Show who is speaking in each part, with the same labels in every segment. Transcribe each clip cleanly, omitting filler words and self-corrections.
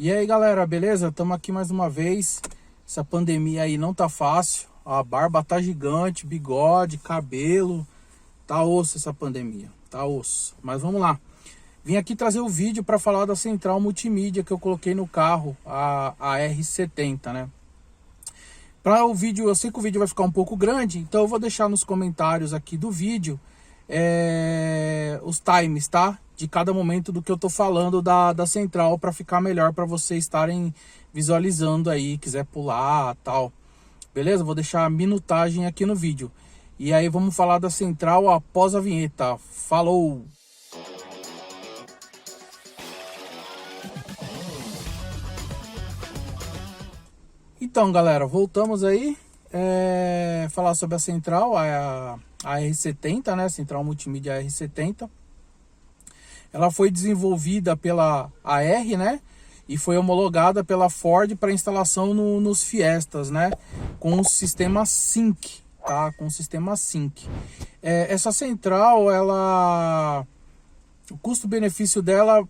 Speaker 1: E aí galera, beleza? Estamos aqui mais uma vez. Essa pandemia aí não tá fácil. A barba tá gigante, bigode, cabelo. Tá osso essa pandemia, tá osso. Mas vamos lá. Vim aqui trazer o vídeo para falar da central multimídia que eu coloquei no carro, a R70, né? Para o vídeo, eu sei que o vídeo vai ficar um pouco grande, então eu vou deixar nos comentários aqui do vídeo os times, tá? De cada momento do que eu tô falando da central, para ficar melhor para vocês estarem visualizando aí, quiser pular, tal. Beleza? Vou deixar a minutagem aqui no vídeo. E aí vamos falar da central após a vinheta. Falou! Então, galera, voltamos aí falar sobre a central, a R70, né? Central multimídia R70. Ela foi desenvolvida pela AR, né? E foi homologada pela Ford para instalação nos Fiestas, né? Com o sistema Sync, tá? Com o sistema Sync. Essa central, o custo-benefício dela,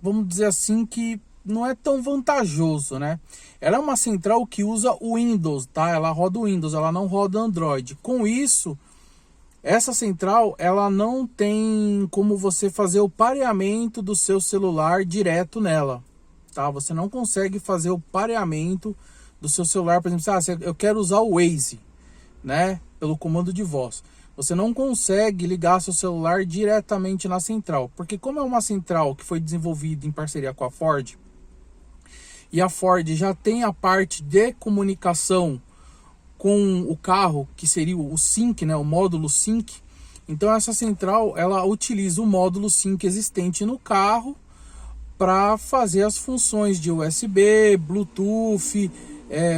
Speaker 1: vamos dizer assim, que não é tão vantajoso, né? Ela é uma central que usa o Windows, tá? Ela roda o Windows, ela não roda Android. Com isso, essa central, ela não tem como você fazer o pareamento do seu celular direto nela, tá? Você não consegue fazer o pareamento do seu celular, por exemplo, eu quero usar o Waze, né? Pelo comando de voz. Você não consegue ligar seu celular diretamente na central, porque como é uma central que foi desenvolvida em parceria com a Ford, e a Ford já tem a parte de comunicação com o carro, que seria o Sync, né, o módulo Sync. Então essa central, ela utiliza o módulo Sync existente no carro para fazer as funções de USB, Bluetooth,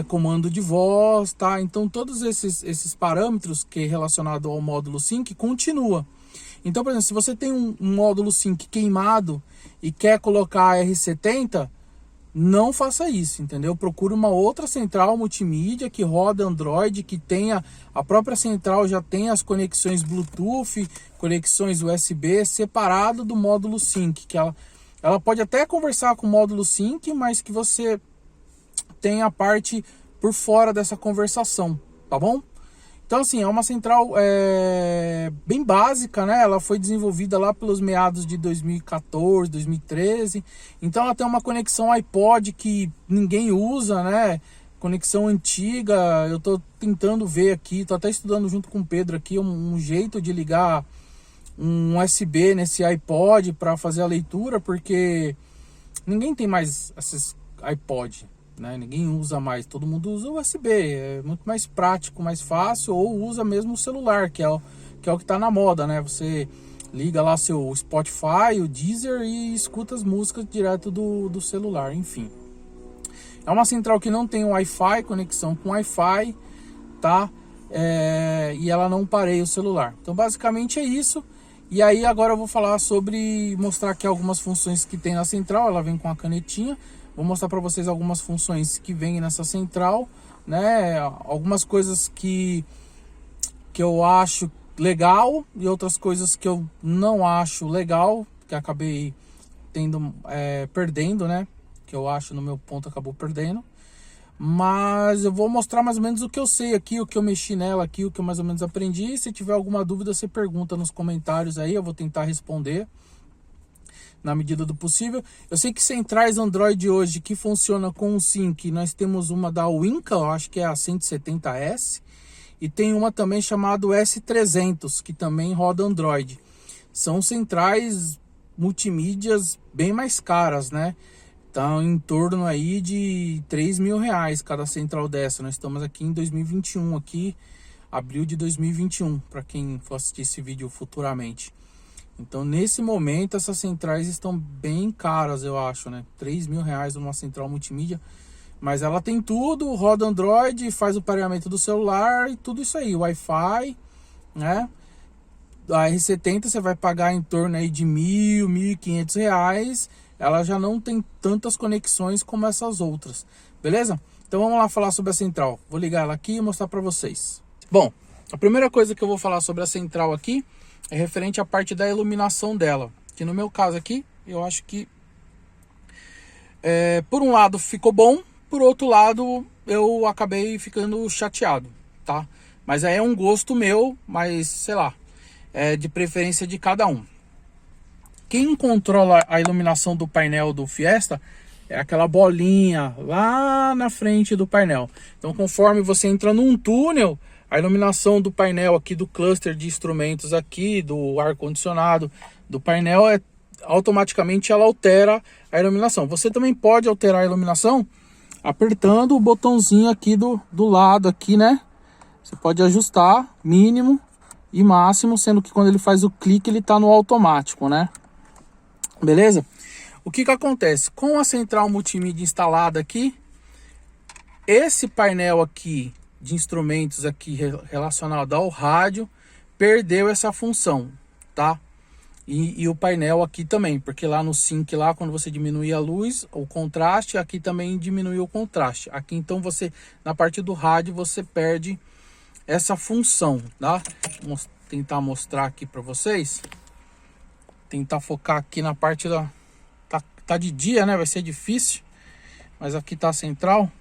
Speaker 1: comando de voz, tá? Então todos esses parâmetros que é relacionado ao módulo Sync continua. Então, por exemplo, se você tem um módulo Sync queimado e quer colocar a R70, não faça isso, entendeu? Procure uma outra central multimídia que roda Android, que tenha, a própria central já tem as conexões Bluetooth, conexões USB separado do módulo Sync, que ela pode até conversar com o módulo Sync, mas que você tem a parte por fora dessa conversação, tá bom? Então assim, é uma central bem básica, né? Ela foi desenvolvida lá pelos meados de 2014, 2013. Então ela tem uma conexão iPod que ninguém usa, né? Conexão antiga. Eu tô tentando ver aqui, tô até estudando junto com o Pedro aqui um jeito de ligar um USB nesse iPod para fazer a leitura, porque ninguém tem mais esses iPod, né? Ninguém usa mais, todo mundo usa o USB, é muito mais prático, mais fácil, ou usa mesmo o celular, que é o que está na moda, né? Você liga lá seu Spotify, o Deezer e escuta as músicas direto do celular, enfim. É uma central que não tem Wi-Fi, conexão com Wi-Fi, tá? E ela não pareia o celular. Então basicamente é isso. E aí agora eu vou falar mostrar aqui algumas funções que tem na central. Ela vem com a canetinha. Vou mostrar para vocês algumas funções que vêm nessa central, né? Algumas coisas que eu acho legal e outras coisas que eu não acho legal, que acabei perdendo, né? Que eu acho no meu ponto acabou perdendo. Mas eu vou mostrar mais ou menos o que eu sei aqui, o que eu mexi nela aqui, o que eu mais ou menos aprendi. Se tiver alguma dúvida, você pergunta nos comentários aí, eu vou tentar responder na medida do possível. Eu sei que centrais Android hoje que funciona com o Sync, nós temos uma da Winca, eu acho que é a 170S, e tem uma também chamada S300, que também roda Android. São centrais multimídias bem mais caras, né? Então em torno aí de R$ 3.000 cada central dessa. Nós estamos aqui em 2021, aqui, abril de 2021, para quem for assistir esse vídeo futuramente. Então, nesse momento, essas centrais estão bem caras, eu acho, né? R$ 3.000 numa central multimídia. Mas ela tem tudo, roda Android, faz o pareamento do celular e tudo isso aí. Wi-Fi, né? A R70 você vai pagar em torno aí de R$ 1.000, R$ 1.500. Ela já não tem tantas conexões como essas outras, beleza? Então, vamos lá falar sobre a central. Vou ligar ela aqui e mostrar para vocês. Bom, a primeira coisa que eu vou falar sobre a central aqui é referente à parte da iluminação dela, que no meu caso aqui, eu acho que Por um lado ficou bom, por outro lado eu acabei ficando chateado, tá? Mas aí é um gosto meu, mas sei lá, é de preferência de cada um. Quem controla a iluminação do painel do Fiesta é aquela bolinha lá na frente do painel. Então, conforme você entra num túnel, a iluminação do painel aqui, do cluster de instrumentos aqui, do ar-condicionado, do painel, automaticamente ela altera a iluminação. Você também pode alterar a iluminação apertando o botãozinho aqui do lado aqui, né? Você pode ajustar mínimo e máximo, sendo que quando ele faz o clique ele tá no automático, né? Beleza? O que acontece? Com a central multimídia instalada aqui, esse painel aqui de instrumentos aqui relacionado ao rádio perdeu essa função, tá? E o painel aqui também, porque lá no sync, lá quando você diminui a luz, o contraste, aqui também diminuiu o contraste. Aqui então você, na parte do rádio, você perde essa função, tá? Vou tentar mostrar aqui para vocês. Tentar focar aqui na parte da... Tá de dia, né? Vai ser difícil. Mas aqui tá a central. Vou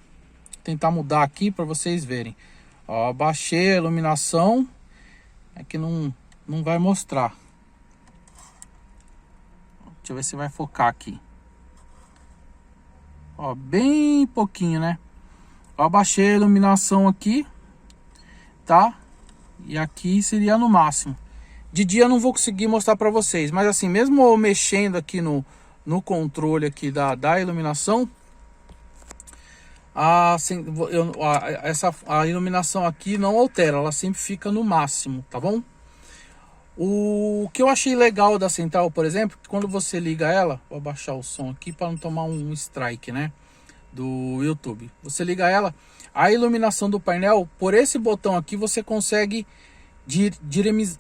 Speaker 1: tentar mudar aqui para vocês verem. Ó, baixei a iluminação. Aqui não vai mostrar. Deixa eu ver se vai focar aqui. Ó, bem pouquinho, né? Ó, baixei a iluminação aqui, tá? E aqui seria no máximo. De dia eu não vou conseguir mostrar para vocês, mas assim, mesmo mexendo aqui no controle aqui da iluminação, a iluminação aqui não altera, ela sempre fica no máximo, tá bom? O que eu achei legal da central, por exemplo, que quando você liga ela, vou abaixar o som aqui para não tomar um strike, né, do YouTube. Você liga ela, a iluminação do painel, por esse botão aqui, você consegue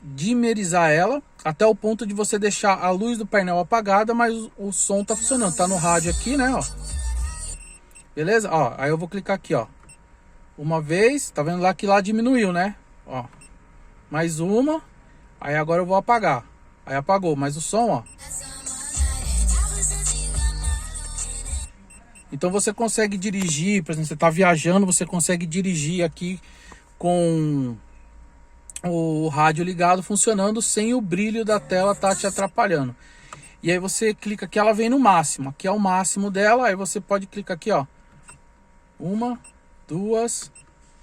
Speaker 1: dimerizar ela até o ponto de você deixar a luz do painel apagada, mas o som tá funcionando. Tá no rádio aqui, né, ó. Beleza? Ó, aí eu vou clicar aqui, ó. Uma vez, tá vendo lá que lá diminuiu, né? Ó. Mais uma. Aí agora eu vou apagar. Aí apagou, mas o som, ó. Então você consegue dirigir, por exemplo, você tá viajando, você consegue dirigir aqui com o rádio ligado, funcionando, sem o brilho da tela tá te atrapalhando. E aí você clica aqui, ela vem no máximo. Aqui é o máximo dela, aí você pode clicar aqui, ó. 1, 2,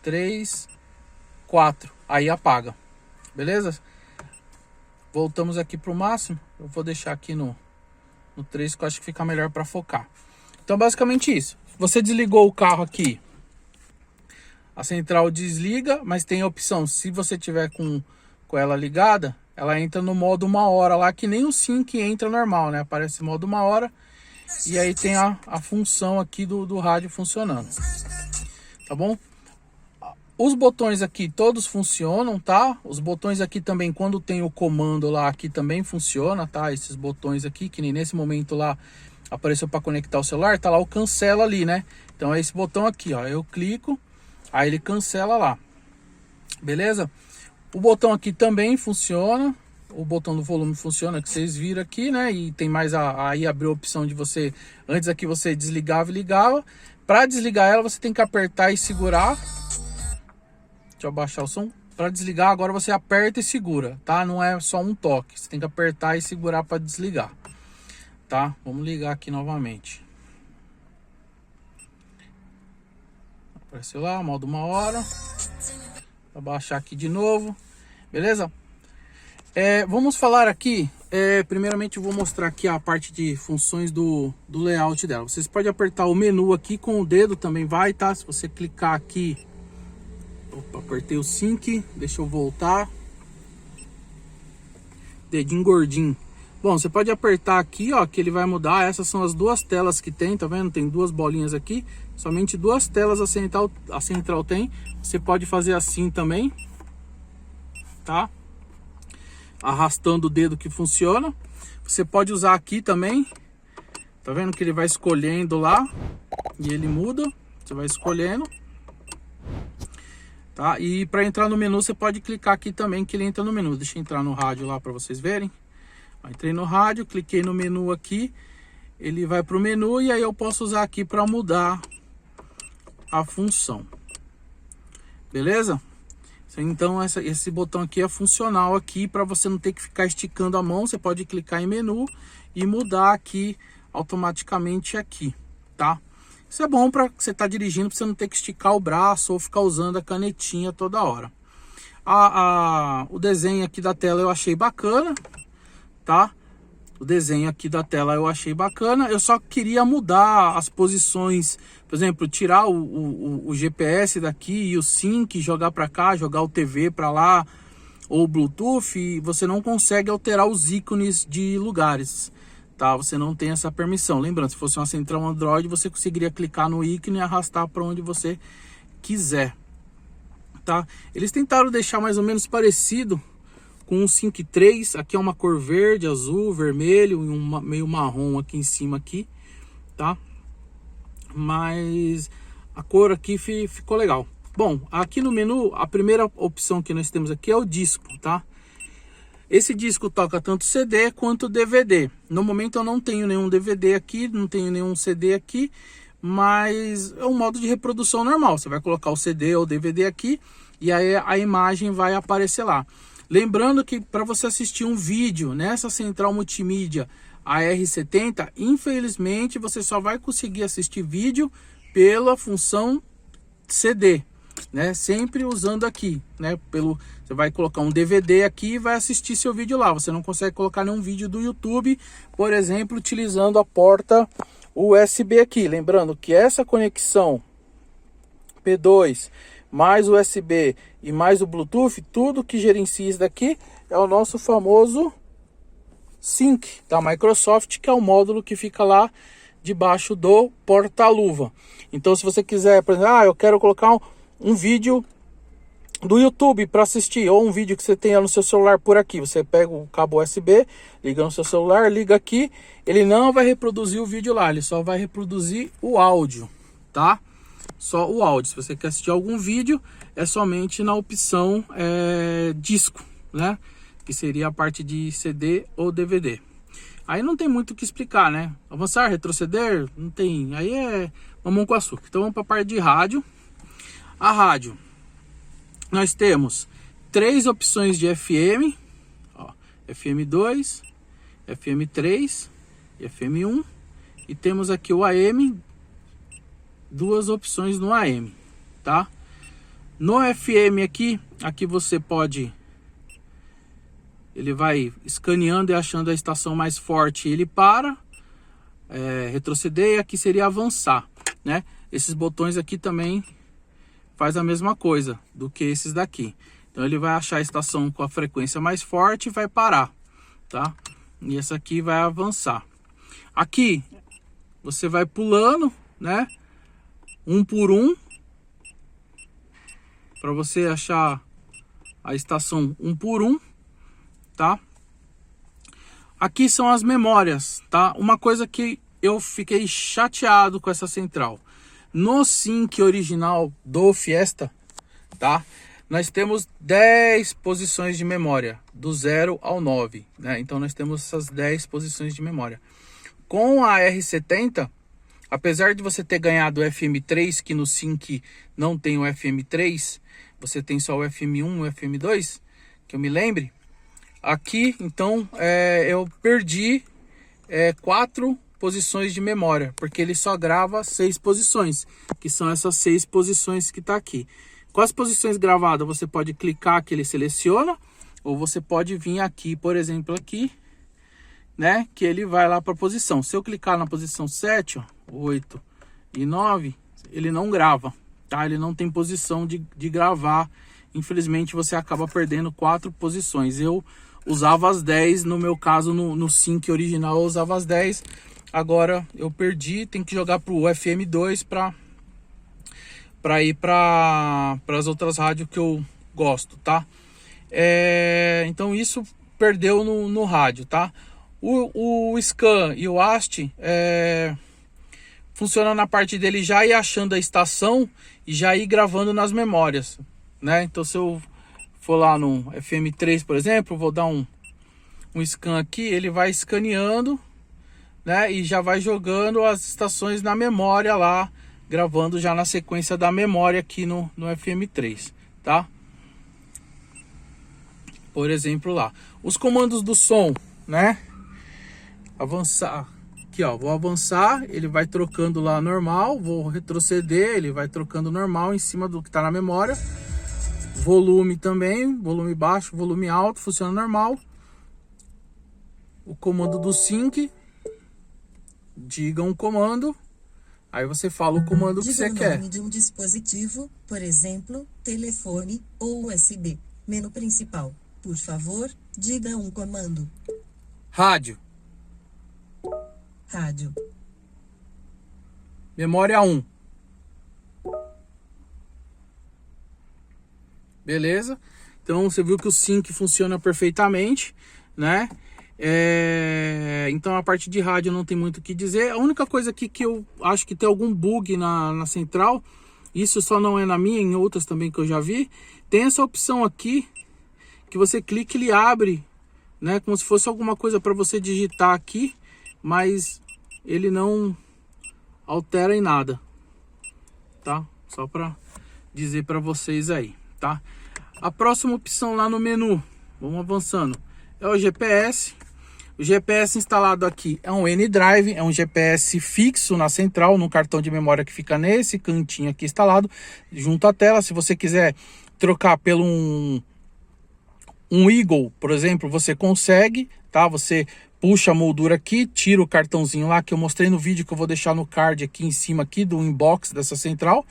Speaker 1: 3, 4. Aí apaga. Beleza? Voltamos aqui pro máximo. Eu vou deixar aqui no 3, que eu acho que fica melhor para focar. Então basicamente isso. Você desligou o carro aqui, a central desliga, mas tem a opção, se você tiver com ela ligada, ela entra no modo 1 hora lá, que nem o sync entra normal, né? Aparece modo 1 hora e aí tem a função aqui do rádio funcionando. Tá bom? Os botões aqui todos funcionam, tá? Os botões aqui também, quando tem o comando lá, aqui também funciona, tá? Esses botões aqui, que nem nesse momento lá apareceu para conectar o celular, tá lá o cancela ali, né? Então é esse botão aqui, ó. Eu clico, aí ele cancela lá. Beleza? O botão aqui também funciona. O botão do volume funciona, que vocês viram aqui, né? E tem mais aí abriu a opção de você... Antes aqui você desligava e ligava. Para desligar ela, você tem que apertar e segurar. Deixa eu abaixar o som. Para desligar, agora você aperta e segura, tá? Não é só um toque. Você tem que apertar e segurar para desligar. Tá? Vamos ligar aqui novamente. Apareceu lá, modo 1 hora. Vou abaixar aqui de novo. Beleza? Vamos falar aqui. Primeiramente eu vou mostrar aqui a parte de funções do layout dela. Vocês podem apertar o menu aqui com o dedo, também vai, tá? Se você clicar aqui... Opa, apertei o sync. Deixa eu voltar. Dedinho gordinho. Bom, você pode apertar aqui, ó, que ele vai mudar. Essas são as duas telas que tem, tá vendo? Tem duas bolinhas aqui. Somente duas telas a central tem. Você pode fazer assim também, tá? Arrastando o dedo que funciona. Você pode usar aqui também. Tá vendo que ele vai escolhendo lá e ele muda. Você vai escolhendo. Tá? E para entrar no menu você pode clicar aqui também que ele entra no menu. Deixa eu entrar no rádio lá para vocês verem. Entrei no rádio, cliquei no menu aqui ele vai para o menu e aí eu posso usar aqui para mudar a função. Beleza? Então esse botão aqui é funcional aqui para você não ter que ficar esticando a mão. Você pode clicar em menu e mudar aqui automaticamente aqui, tá? Isso é bom para você estar dirigindo, para você não ter que esticar o braço ou ficar usando a canetinha toda hora. O desenho aqui da tela eu achei bacana, tá? O desenho aqui da tela eu achei bacana. Eu só queria mudar as posições, por exemplo, tirar o GPS daqui e o sync, jogar para cá, jogar o TV para lá, ou o Bluetooth. E você não consegue alterar os ícones de lugares, tá? Você não tem essa permissão. Lembrando, se fosse uma central Android, você conseguiria clicar no ícone e arrastar para onde você quiser, tá? Eles tentaram deixar mais ou menos parecido com o Sync 3, aqui é uma cor verde, azul, vermelho e um meio marrom aqui em cima aqui, tá? Mas a cor aqui ficou legal. Bom, aqui no menu, a primeira opção que nós temos aqui é o disco, tá? Esse disco toca tanto CD quanto DVD. No momento eu não tenho nenhum DVD aqui, não tenho nenhum CD aqui, mas é um modo de reprodução normal. Você vai colocar o CD ou DVD aqui e aí a imagem vai aparecer lá. Lembrando que para você assistir um vídeo nessa central multimídia AR70, infelizmente você só vai conseguir assistir vídeo pela função CD, né? Sempre usando aqui, né? Você vai colocar um DVD aqui e vai assistir seu vídeo lá. Você não consegue colocar nenhum vídeo do YouTube, por exemplo, utilizando a porta USB aqui. Lembrando que essa conexão P2 mais USB e mais o Bluetooth, tudo que gerencia isso daqui é o nosso famoso Sync da Microsoft, que é o módulo que fica lá debaixo do porta-luva. Então, se você quiser, por exemplo, eu quero colocar um vídeo do YouTube para assistir, ou um vídeo que você tenha no seu celular por aqui, você pega o cabo USB, liga no seu celular, liga aqui, ele não vai reproduzir o vídeo lá, ele só vai reproduzir o áudio, tá? Só o áudio. Se você quer assistir algum vídeo, é somente na opção disco, né? Que seria a parte de CD ou DVD. Aí não tem muito o que explicar, né? Avançar, retroceder, não tem. Aí é mamão com açúcar. Então vamos para a parte de rádio. A rádio, nós temos 3 opções de FM, ó, FM2, FM3 e FM1. E temos aqui o AM, 2 opções no AM, tá? No FM aqui você pode, ele vai escaneando e achando a estação mais forte, ele para, retroceder, e aqui seria avançar, né? Esses botões aqui também faz a mesma coisa do que esses daqui. Então ele vai achar a estação com a frequência mais forte e vai parar, tá? E essa aqui vai avançar. Aqui você vai pulando, né? Um por um, para você achar a estação um por um, tá? Aqui são as memórias, tá? Uma coisa que eu fiquei chateado com essa central. No Sync original do Fiesta, tá? Nós temos 10 posições de memória, do 0 ao 9, né? Então nós temos essas 10 posições de memória. Com a R70, apesar de você ter ganhado o FM3, que no Sync não tem o FM3, você tem só o FM1 e o FM2, que eu me lembre. Aqui, então, eu perdi 4 posições de memória, porque ele só grava 6 posições, que são essas 6 posições que está aqui. Com as posições gravadas, você pode clicar que ele seleciona, ou você pode vir aqui, por exemplo, aqui, né, que ele vai lá para a posição. Se eu clicar na posição 7, ó, 8 e 9, ele não grava, tá? Ele não tem posição de gravar. Infelizmente, você acaba perdendo 4 posições. Eu usava as 10, no meu caso, no Sync original, eu usava as 10. Agora eu perdi, tem que jogar pro FM2 para ir para as outras rádios que eu gosto, tá? Então isso perdeu no rádio, tá? O Scan e o AST funciona na parte dele já ir achando a estação e já ir gravando nas memórias, né? Então se eu for lá no FM3, por exemplo, vou dar um scan aqui, ele vai escaneando, né? E já vai jogando as estações na memória lá, gravando já na sequência da memória aqui no FM3, tá? Por exemplo lá, os comandos do som, né? Avançar, aqui ó, vou avançar, ele vai trocando lá normal, vou retroceder, ele vai trocando normal em cima do que tá na memória. Volume também, volume baixo, volume alto, funciona normal. O comando do sync, diga um comando, aí você fala o comando que você quer.
Speaker 2: Diga o nome de um dispositivo, por exemplo, telefone ou USB. Menu principal. Por favor, diga um comando.
Speaker 1: Rádio.
Speaker 2: Rádio.
Speaker 1: Memória 1. Beleza? Então você viu que o sync funciona perfeitamente, né? Então a parte de rádio não tem muito o que dizer. A única coisa aqui que eu acho que tem algum bug na central, isso só não é na minha, em outras também que eu já vi, tem essa opção aqui que você clica e ele abre, né, como se fosse alguma coisa para você digitar aqui, mas ele não altera em nada, tá? Só para dizer para vocês aí, tá? A próxima opção lá no menu, vamos avançando, é o GPS. O GPS instalado aqui é um N-Drive, é um GPS fixo na central, no cartão de memória que fica nesse cantinho aqui instalado, junto à tela. Se você quiser trocar pelo um Eagle, por exemplo, você consegue, tá? Você puxa a moldura aqui, tira o cartãozinho lá que eu mostrei no vídeo, que eu vou deixar no card aqui em cima aqui do inbox dessa central,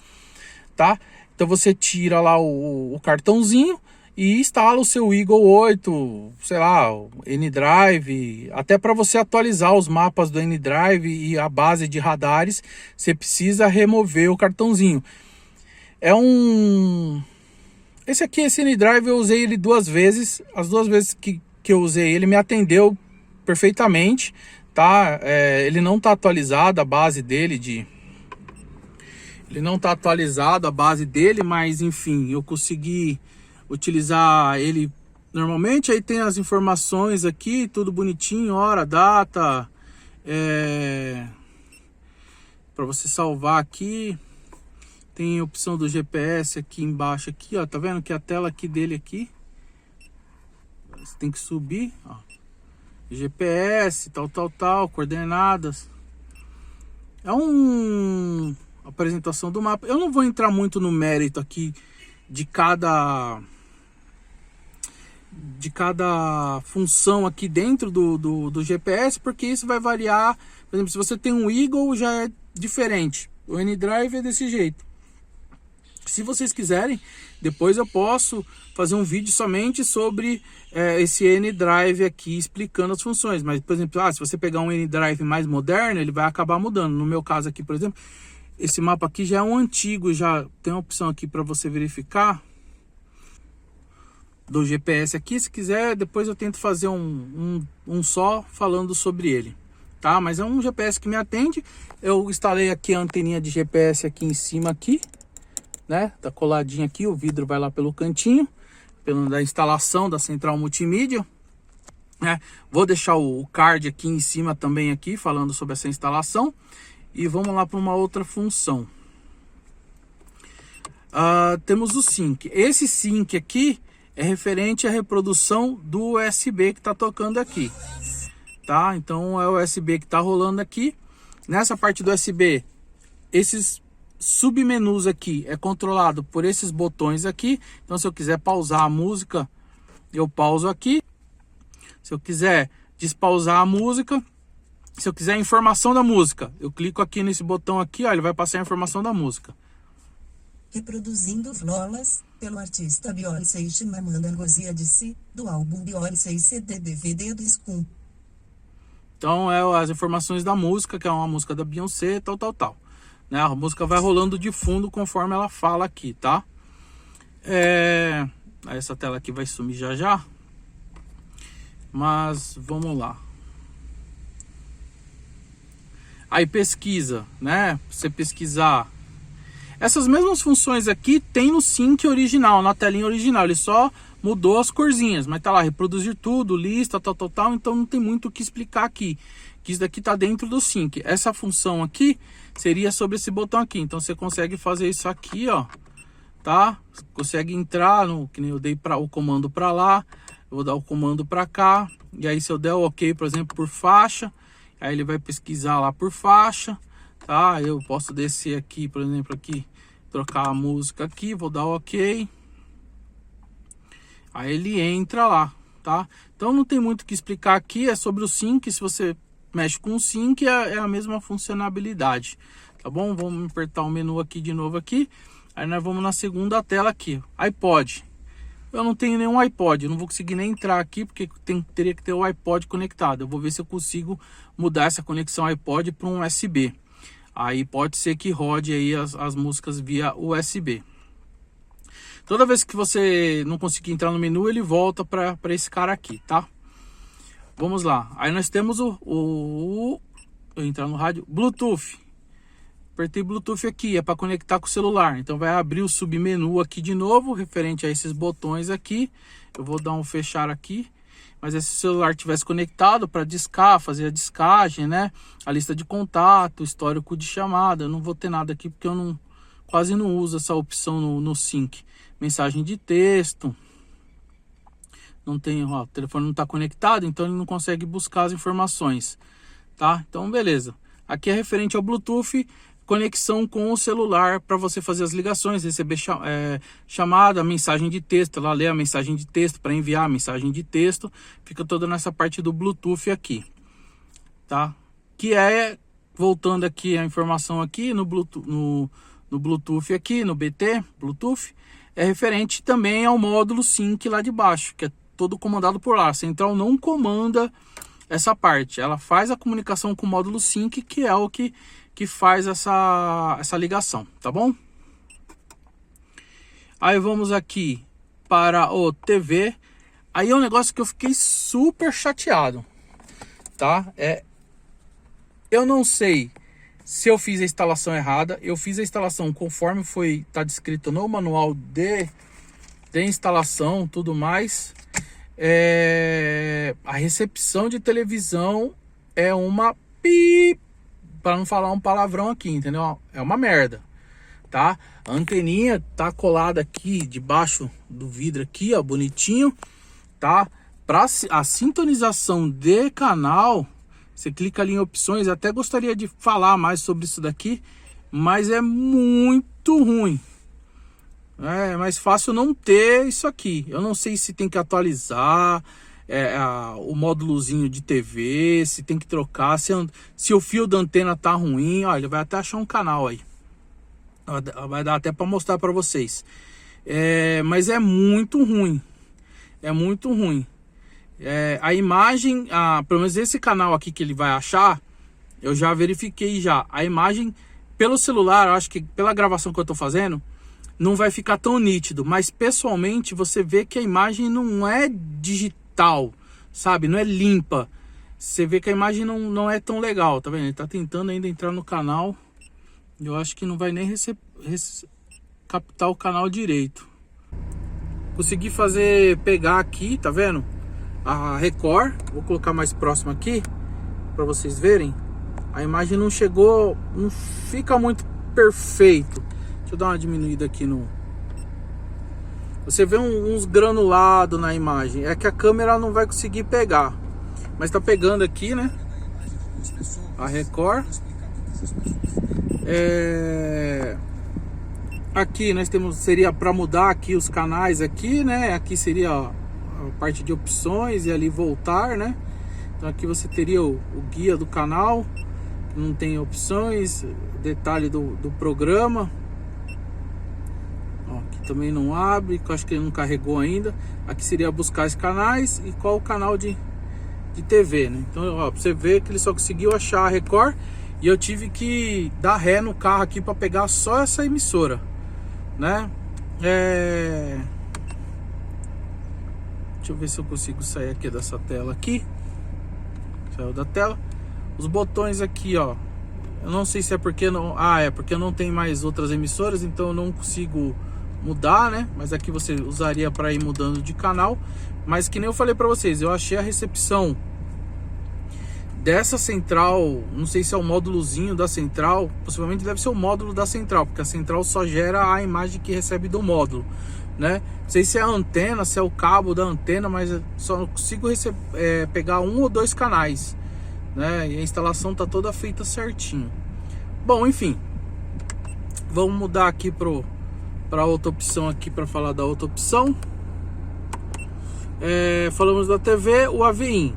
Speaker 1: tá? Então você tira lá o cartãozinho e instala o seu Eagle 8, sei lá, N-Drive, até para você atualizar os mapas do N-Drive e a base de radares, você precisa remover o cartãozinho. Esse N-Drive eu usei ele 2 vezes, as 2 vezes que eu usei ele me atendeu perfeitamente, tá? Ele não tá atualizado a base dele mas enfim, eu consegui utilizar ele normalmente. Aí tem as informações aqui, tudo bonitinho, hora, data, para você salvar aqui. Tem a opção do GPS aqui embaixo aqui, ó, tá vendo que a tela aqui dele aqui, você tem que subir, ó, GPS, tal, coordenadas. É uma apresentação do mapa. Eu não vou entrar muito no mérito aqui de cada função aqui dentro do GPS, porque isso vai variar. Por exemplo, se você tem um Eagle, já é diferente. O N-Drive é desse jeito. Se vocês quiserem, depois eu posso fazer um vídeo somente sobre esse N-Drive aqui, explicando as funções. Mas, por exemplo, se você pegar um N-Drive mais moderno, ele vai acabar mudando. No meu caso aqui, por exemplo, esse mapa aqui já é um antigo, já tem uma opção aqui para você verificar do GPS aqui. Se quiser, depois eu tento fazer um só falando sobre ele, tá? Mas é um GPS que me atende. Eu instalei aqui a anteninha de GPS aqui em cima aqui, né? Tá coladinho aqui, o vidro vai lá pelo cantinho, da instalação da central multimídia, né? Vou deixar o card aqui em cima também aqui, falando sobre essa instalação. E vamos lá para uma outra função. Temos o sync. Esse sync aqui é referente à reprodução do USB que está tocando aqui, tá? Então é o USB que está rolando aqui. Nessa parte do USB, esses submenus aqui é controlado por esses botões aqui. Então se eu quiser pausar a música, eu pauso aqui. Se eu quiser despausar a música, se eu quiser a informação da música, eu clico aqui nesse botão aqui, ó, ele vai passar a informação da música.
Speaker 2: Reproduzindo Flawless, pelo artista Beyoncé Chimamanda Ngozi Adichie, do álbum Beyoncé CD DVD Disco.
Speaker 1: Então as informações da música, que é uma música da Beyoncé, tal. Né? A música vai rolando de fundo conforme ela fala aqui, tá? Essa tela aqui vai sumir já. Mas vamos lá. Aí pesquisa, né? Você pesquisar. Essas mesmas funções aqui tem no sync original, na telinha original. Ele só mudou as corzinhas, mas tá lá, reproduzir tudo, lista, tal. Então não tem muito o que explicar aqui. que isso daqui está dentro do sync. Essa função aqui seria sobre esse botão aqui. Então você consegue fazer isso aqui, ó, tá? Consegue entrar no, que nem eu dei o comando para lá, eu vou dar o comando para cá, e aí se eu der o OK, por exemplo, por faixa, aí ele vai pesquisar lá por faixa, tá? Eu posso descer aqui, por exemplo, aqui, trocar a música aqui, vou dar OK. Aí ele entra lá, tá? Então não tem muito o que explicar aqui, é sobre o sync. Se você mexe com o sync, é a mesma funcionalidade, tá bom? Vamos apertar o menu aqui de novo aqui. Aí nós vamos na segunda tela aqui, iPod. Eu não tenho nenhum iPod, eu não vou conseguir nem entrar aqui, porque teria que ter o iPod conectado. Eu vou ver se eu consigo mudar essa conexão iPod para um USB. Aí pode ser que rode aí as músicas via USB. Toda vez que você não conseguir entrar no menu, ele volta para esse cara aqui, tá? Vamos lá. Aí nós temos eu entrar no rádio, Bluetooth. Apertei Bluetooth aqui, é para conectar com o celular. Então vai abrir o submenu aqui de novo, referente a esses botões aqui. Eu vou dar um fechar aqui. Mas se o celular tivesse conectado para discar, fazer a discagem, né? A lista de contato, histórico de chamada. Eu não vou ter nada aqui porque eu quase não uso essa opção no sync. Mensagem de texto. Não tem, ó, o telefone não está conectado, então ele não consegue buscar as informações, tá? Então beleza. Aqui é referente ao Bluetooth, conexão com o celular para você fazer as ligações, receber chamada, mensagem de texto, ela lê a mensagem de texto para enviar a mensagem de texto, fica toda nessa parte do Bluetooth aqui, tá? Que é, voltando aqui a informação aqui no Bluetooth, no Bluetooth aqui, no BT, Bluetooth, é referente também ao módulo Sync lá de baixo, que é todo comandado por lá. A central não comanda essa parte, ela faz a comunicação com o módulo Sync, que é o que faz essa ligação, tá bom? Aí vamos aqui para o TV. Aí é um negócio que eu fiquei super chateado, tá? Eu não sei se eu fiz a instalação errada. Eu fiz a instalação conforme tá descrito no manual de instalação, tudo mais. A recepção de televisão é uma pi, para não falar um palavrão aqui, entendeu? É uma merda, tá? A anteninha tá colada aqui debaixo do vidro aqui, ó, bonitinho, tá? Para a sintonização de canal, você clica ali em opções. Até gostaria de falar mais sobre isso daqui, mas é muito ruim. É mais fácil não ter isso aqui. Eu não sei se tem que atualizar o módulozinho de TV, se tem que trocar, se o fio da antena tá ruim. Olha, vai até achar um canal aí. Vai dar até para mostrar para vocês. Mas é muito ruim. É muito ruim. A imagem, pelo menos esse canal aqui que ele vai achar, eu já verifiquei já. A imagem pelo celular, eu acho que pela gravação que eu tô fazendo, não vai ficar tão nítido, mas pessoalmente você vê que a imagem não é digital, sabe? Não é limpa. Você vê que a imagem não é tão legal, tá vendo? Ele tá tentando ainda entrar no canal. Eu acho que não vai nem captar o canal direito. Consegui pegar aqui, tá vendo? A Record, vou colocar mais próximo aqui para vocês verem. A imagem não chegou, não fica muito perfeito. Deixa eu dar uma diminuída aqui no... Você vê uns granulados na imagem. É que a câmera não vai conseguir pegar. Mas tá pegando aqui, né? A Record. Aqui nós temos... Seria para mudar aqui os canais aqui, né? Aqui seria a parte de opções e ali voltar, né? Então aqui você teria o guia do canal. Não tem opções. Detalhe do programa. Aqui também não abre, que eu acho que ele não carregou ainda. Aqui seria buscar os canais e qual o canal de TV, né? Então, ó, pra você ver que ele só conseguiu achar a Record e eu tive que dar ré no carro aqui para pegar só essa emissora, né? Deixa eu ver se eu consigo sair aqui dessa tela aqui. Saiu da tela. Os botões aqui, ó. Eu não sei se é porque não... é porque não tem mais outras emissoras, então eu não consigo mudar, né? Mas aqui você usaria para ir mudando de canal. Mas que nem eu falei para vocês, eu achei a recepção dessa central, não sei se é o módulozinho da central, possivelmente deve ser o módulo da central, porque a central só gera a imagem que recebe do módulo, né? Não sei se é a antena, se é o cabo da antena, mas só consigo pegar 1 ou 2 canais, né? E a instalação tá toda feita certinho. Bom, enfim, vamos mudar aqui para outra opção aqui, para falar da outra opção. Falamos da TV, o AVIN.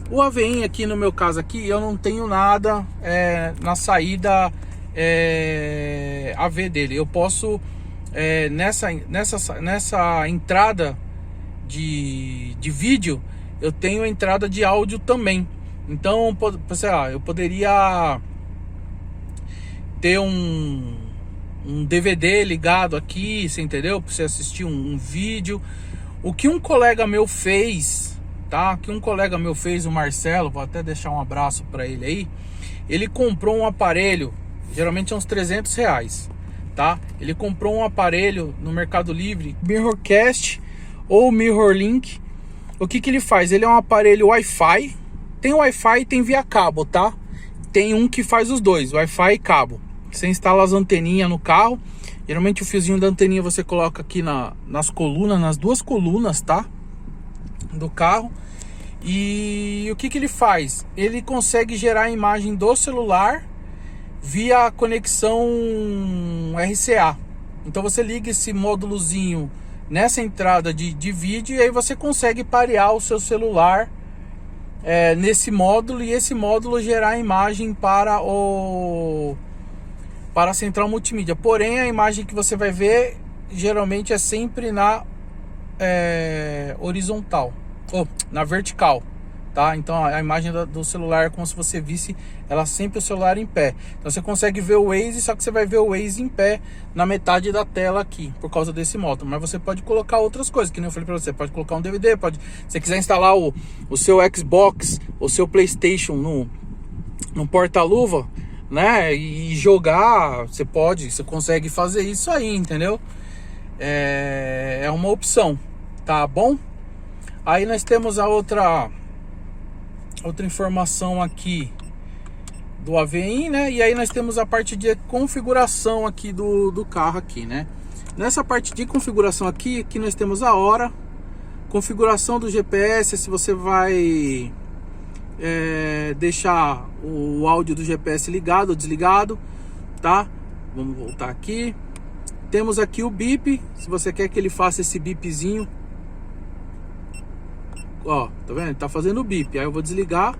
Speaker 1: O AVIN aqui, no meu caso aqui, eu não tenho nada na saída AV dele. Eu posso, nessa entrada de vídeo, eu tenho a entrada de áudio também. Então, sei lá, eu poderia ter um DVD ligado aqui, você entendeu? Pra você assistir um vídeo. O que um colega meu fez, tá? Que um colega meu fez, o Marcelo, vou até deixar um abraço para ele aí. Ele comprou um aparelho, geralmente é uns 300 reais, tá? Ele comprou um aparelho no Mercado Livre, Mirrorcast ou Mirrorlink. O que ele faz? Ele é um aparelho Wi-Fi, tem Wi-Fi e tem via cabo, tá? Tem um que faz os dois, Wi-Fi e cabo. Você instala as anteninhas no carro. Geralmente o fiozinho da anteninha você coloca aqui nas colunas, nas 2 colunas, tá? Do carro. E o que ele faz? Ele consegue gerar a imagem do celular via conexão RCA. Então você liga esse módulozinho nessa entrada de vídeo e aí você consegue parear o seu celular nesse módulo, e esse módulo gerar a imagem para a central multimídia. Porém, a imagem que você vai ver geralmente é sempre na horizontal ou na vertical, tá? Então a imagem do celular é como se você visse ela sempre, o celular em pé. Então você consegue ver o Waze, só que você vai ver o Waze em pé na metade da tela aqui, por causa desse módulo. Mas você pode colocar outras coisas, que nem eu falei pra você, pode colocar um DVD, se você quiser instalar o seu Xbox, o seu PlayStation no porta-luva, né, e jogar, você consegue fazer isso aí, entendeu? É uma opção, tá bom? Aí nós temos a outra informação aqui do AVIN, né? E aí nós temos a parte de configuração aqui do carro aqui, né? Nessa parte de configuração aqui nós temos a hora, configuração do GPS, se você vai deixar o áudio do GPS ligado ou desligado, tá? Vamos voltar aqui. Temos aqui o bip, se você quer que ele faça esse bipzinho. Ó, tá vendo? Ele tá fazendo o bip. Aí eu vou desligar.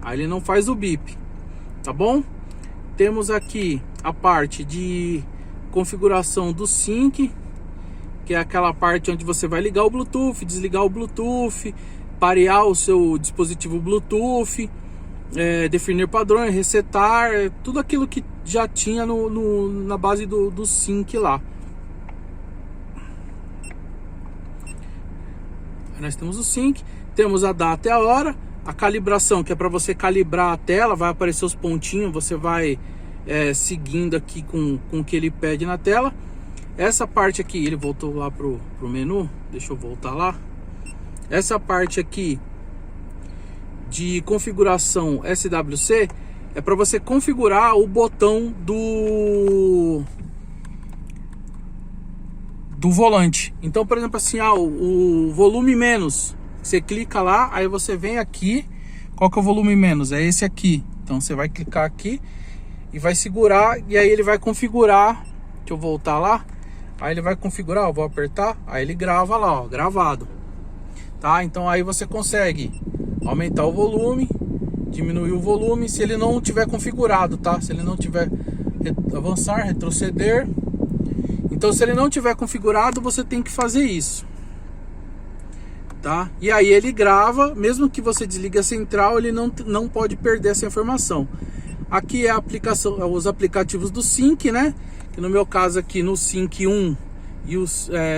Speaker 1: Aí ele não faz o bip, tá bom? Temos aqui a parte de configuração do sync, que é aquela parte onde você vai ligar o Bluetooth, desligar o Bluetooth, parear o seu dispositivo Bluetooth, definir padrões, resetar, tudo aquilo que já tinha na base do sync lá. Aí nós temos o sync, temos a data e a hora, a calibração, que é para você calibrar a tela, vai aparecer os pontinhos, você vai seguindo aqui com o que ele pede na tela. Essa parte aqui, ele voltou lá pro menu, deixa eu voltar lá. Essa parte aqui de configuração SWC é para você configurar o botão do volante. Então, por exemplo, assim, o volume menos, você clica lá, aí você vem aqui. Qual que é o volume menos? É esse aqui. Então você vai clicar aqui e vai segurar, e aí ele vai configurar. Deixa eu voltar lá. Aí ele vai configurar, eu vou apertar, aí ele grava lá, ó, gravado. Tá? Então aí você consegue aumentar o volume, diminuir o volume, se ele não tiver configurado, tá? Se ele não tiver avançar, retroceder. Então, se ele não tiver configurado, você tem que fazer isso, tá? E aí ele grava, mesmo que você desligue a central, ele não pode perder essa informação. Aqui é a aplicação, os aplicativos do Sync, né? Que no meu caso aqui no Sync 1 e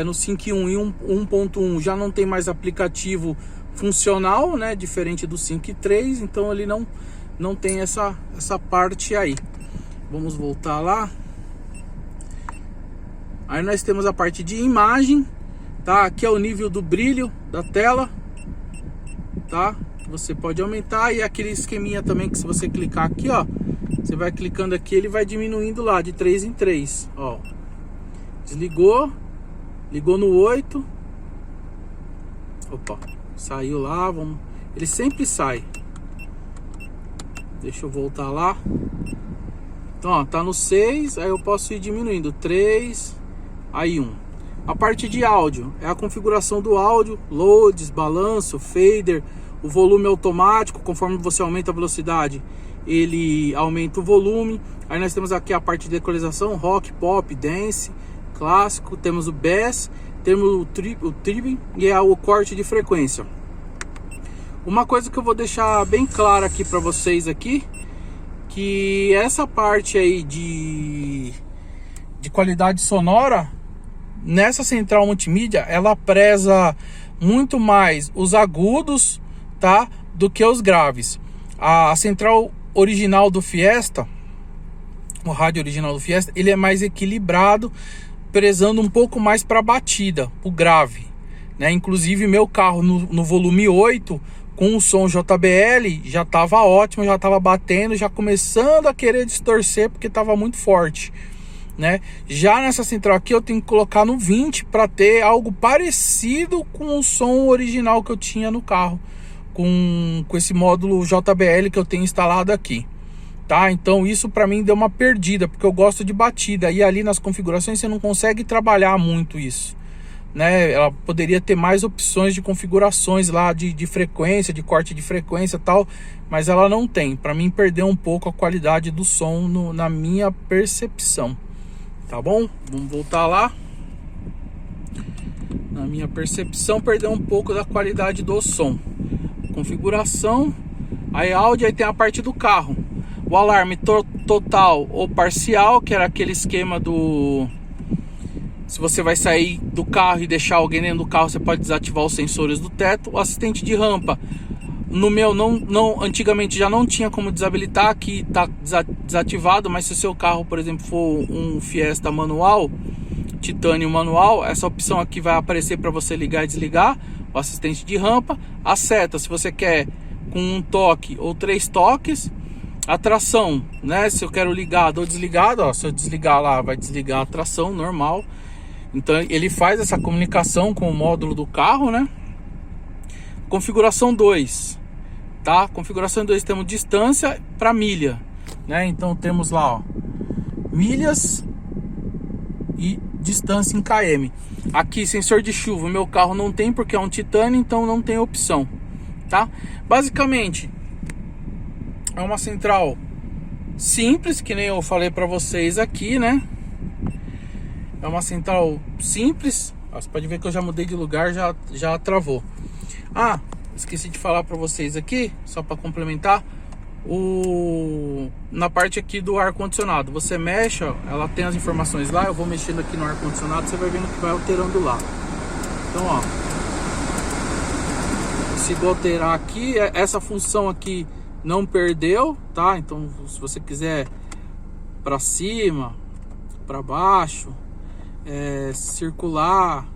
Speaker 1: no Sync 1 e 1.1 já não tem mais aplicativo funcional, né? Diferente do Sync 3, então ele não tem essa parte aí. Vamos voltar lá. Aí nós temos a parte de imagem, tá? Aqui é o nível do brilho da tela, tá? você pode aumentar. E aquele esqueminha também que se você clicar aqui, ó, você vai clicando aqui, ele vai diminuindo lá de 3 em 3, ó. Desligou, ligou no 8. Opa, saiu lá, vamos. Ele sempre sai. Deixa eu voltar lá. Então, ó, tá no 6, aí eu posso ir diminuindo 3, aí 1. A parte de áudio é a configuração do áudio, loads, balanço, fader, o volume automático, conforme você aumenta a velocidade, ele aumenta o volume. Aí nós temos aqui a parte de equalização, rock, pop, dance, clássico, temos o bass, temos o trimming e é o corte de frequência. Uma coisa que eu vou deixar bem clara aqui para vocês aqui, que essa parte aí de qualidade sonora, nessa central multimídia, ela preza muito mais os agudos, tá, do que os graves. A central original do Fiesta, o rádio original do Fiesta, ele é mais equilibrado, prezando um pouco mais para batida, o grave, né? Inclusive meu carro no volume 8, com o som JBL, já estava ótimo, já estava batendo, já começando a querer distorcer, porque estava muito forte, né? Já nessa central aqui eu tenho que colocar no 20 para ter algo parecido com o som original que eu tinha no carro, com esse módulo JBL que eu tenho instalado aqui, tá? Então isso para mim deu uma perdida, porque eu gosto de batida, e ali nas configurações você não consegue trabalhar muito isso, né? Ela poderia ter mais opções de configurações lá de frequência, de corte de frequência e tal, mas ela não tem. Para mim perdeu um pouco a qualidade do som na minha percepção, tá bom? Vamos voltar lá. Na minha percepção perdeu um pouco da qualidade do som. Configuração, aí áudio, aí tem a parte do carro, o alarme total ou parcial, que era aquele esquema do... Se você vai sair do carro e deixar alguém dentro do carro, você pode desativar os sensores do teto. O assistente de rampa, no meu antigamente já não tinha como desabilitar, aqui está desativado, mas se o seu carro, por exemplo, for um Fiesta manual, titânio manual, essa opção aqui vai aparecer para você ligar e desligar o assistente de rampa. A seta, se você quer com um toque ou 3 toques. A tração, né, se eu quero ligado ou desligado, ó, se eu desligar lá, vai desligar a tração normal. Então ele faz essa comunicação com o módulo do carro, né? Configuração 2, tá? Configuração 2, temos distância para milha, né? Então temos lá, ó, milhas e distância em km. Aqui sensor de chuva, meu carro não tem porque é um titânio, então não tem opção, tá? Basicamente é uma central simples, que nem eu falei para vocês aqui, né? É uma central simples. Você pode ver que eu já mudei de lugar, já travou. Ah, esqueci de falar para vocês aqui, só para complementar, na parte aqui do ar condicionado, você mexe, ó, ela tem as informações lá. Eu vou mexendo aqui no ar condicionado, você vai vendo que vai alterando lá. Então, ó, consigo alterar aqui. Essa função aqui não perdeu, tá? Então, se você quiser para cima, para baixo, circular,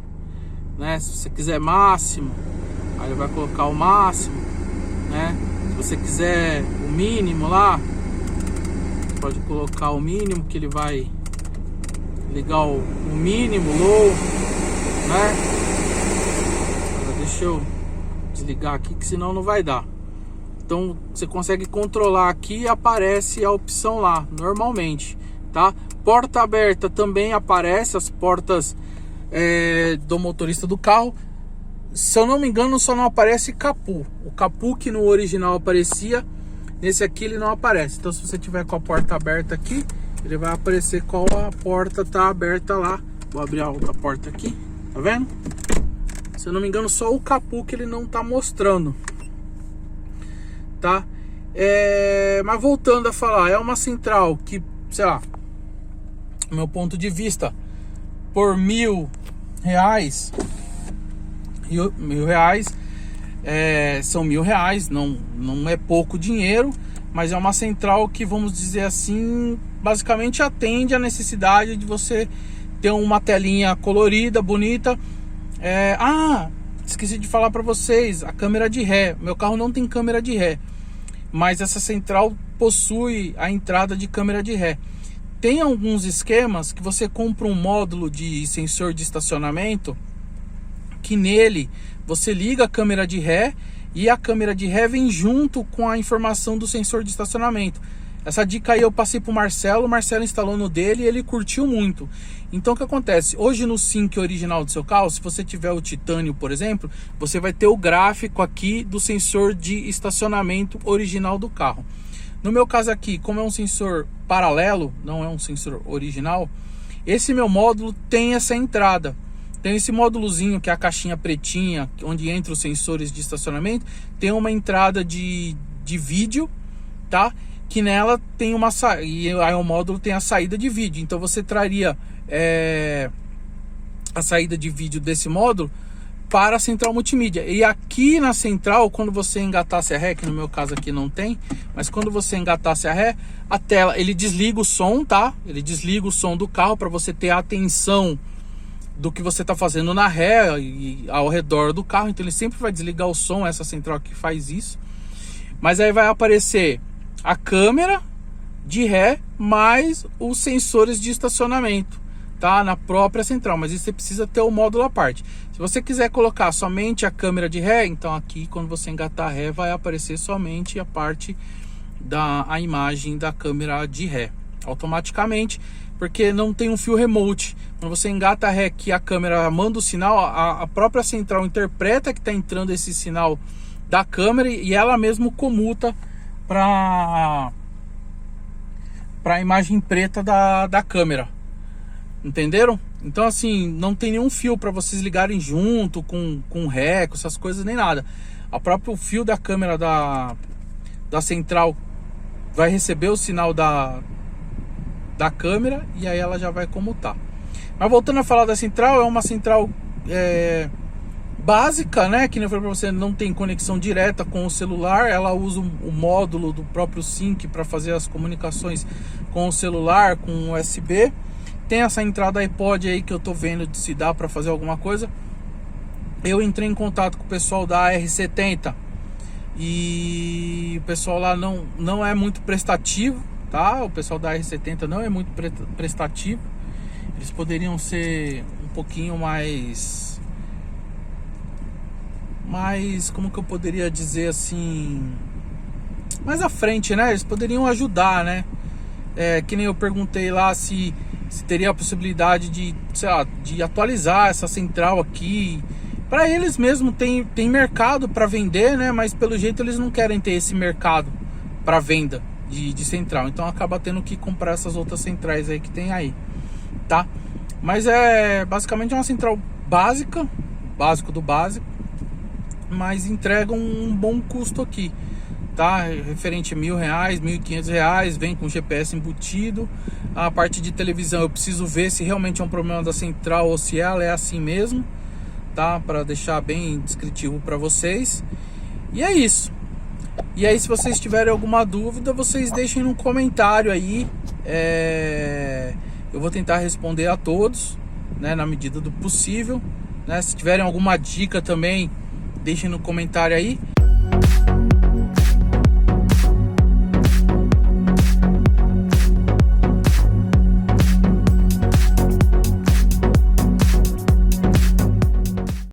Speaker 1: né? Se você quiser máximo, aí ele vai colocar o máximo, né? Se você quiser o mínimo lá, pode colocar o mínimo, que ele vai ligar o mínimo, low, né? Agora deixa eu desligar aqui, que senão não vai dar. Então você consegue controlar aqui e aparece a opção lá normalmente, tá? Porta aberta também aparece, as portas do motorista do carro. Se eu não me engano, só não aparece capu. O capu que no original aparecia, nesse aqui ele não aparece. Então se você tiver com a porta aberta aqui, ele vai aparecer qual a porta tá aberta lá. Vou abrir a outra porta aqui, tá vendo? Se eu não me engano, só o capu que ele não tá mostrando, tá? Mas voltando a falar, é uma central que, sei lá, do meu ponto de vista, por R$1.000, são R$1.000, não é pouco dinheiro, mas é uma central que, vamos dizer assim, basicamente atende a necessidade de você ter uma telinha colorida, bonita. esqueci de falar para vocês, a câmera de ré. Meu carro não tem câmera de ré, mas essa central possui a entrada de câmera de ré. Tem alguns esquemas que você compra um módulo de sensor de estacionamento, que nele você liga a câmera de ré e a câmera de ré vem junto com a informação do sensor de estacionamento. Essa dica aí eu passei pro Marcelo, o Marcelo instalou no dele e ele curtiu muito. Então o que acontece? Hoje no Sync original do seu carro, se você tiver o Titânio, por exemplo, você vai ter o gráfico aqui do sensor de estacionamento original do carro. No meu caso aqui, como é um sensor paralelo, não é um sensor original, esse meu módulo tem essa entrada. Tem esse módulozinho que é a caixinha pretinha, onde entra os sensores de estacionamento, tem uma entrada de vídeo, tá? Que nela tem uma saída, e aí o módulo tem a saída de vídeo. Então você traria a saída de vídeo desse módulo para a central multimídia. E aqui na central, quando você engatasse a ré, que no meu caso aqui não tem, mas quando você engatasse a ré, a tela, ele desliga o som, tá? Ele desliga o som do carro para você ter a atenção do que você está fazendo na ré e ao redor do carro. Então ele sempre vai desligar o som, essa central aqui faz isso. Mas aí vai aparecer a câmera de ré mais os sensores de estacionamento, tá? Na própria central, mas isso você precisa ter o módulo à parte. Se você quiser colocar somente a câmera de ré, então aqui quando você engatar a ré vai aparecer somente a parte da imagem da câmera de ré, automaticamente, porque não tem um fio remote. Quando você engata a ré que a câmera manda o sinal, a própria central interpreta que está entrando esse sinal da câmera e ela mesmo comuta para a imagem preta da câmera. Entenderam? Então assim, não tem nenhum fio para vocês ligarem junto com ré, com essas coisas, nem nada. O próprio fio da câmera da central vai receber o sinal da câmera e aí ela já vai comutar. Mas voltando a falar da central, é uma central básica, né? Que nem eu falei para você, não tem conexão direta com o celular. Ela usa o módulo do próprio Sync para fazer as comunicações com o celular, com o USB. Tem essa entrada iPod aí que eu tô vendo de se dá para fazer alguma coisa. Eu entrei em contato com o pessoal da R70 e o pessoal lá não é muito prestativo, tá? O pessoal da R70 não é muito prestativo. Eles poderiam ser um pouquinho mais, como que eu poderia dizer assim, mais à frente, né? Eles poderiam ajudar, né? Que nem eu perguntei lá se teria a possibilidade de, sei lá, de atualizar essa central aqui. Para eles mesmo tem mercado para vender, né? Mas pelo jeito eles não querem ter esse mercado para venda de central. Então acaba tendo que comprar essas outras centrais aí que tem aí, tá? Mas basicamente uma central básica, básico do básico, mas entrega um bom custo aqui, tá? Referente a R$1.000, R$1.500, vem com GPS embutido. A parte de televisão eu preciso ver se realmente é um problema da central ou se ela é assim mesmo, tá? Para deixar bem descritivo para vocês. E é isso. E aí, se vocês tiverem alguma dúvida, vocês deixem no comentário aí. Eu vou tentar responder a todos, né, na medida do possível, né? Se tiverem alguma dica também, deixem no comentário aí.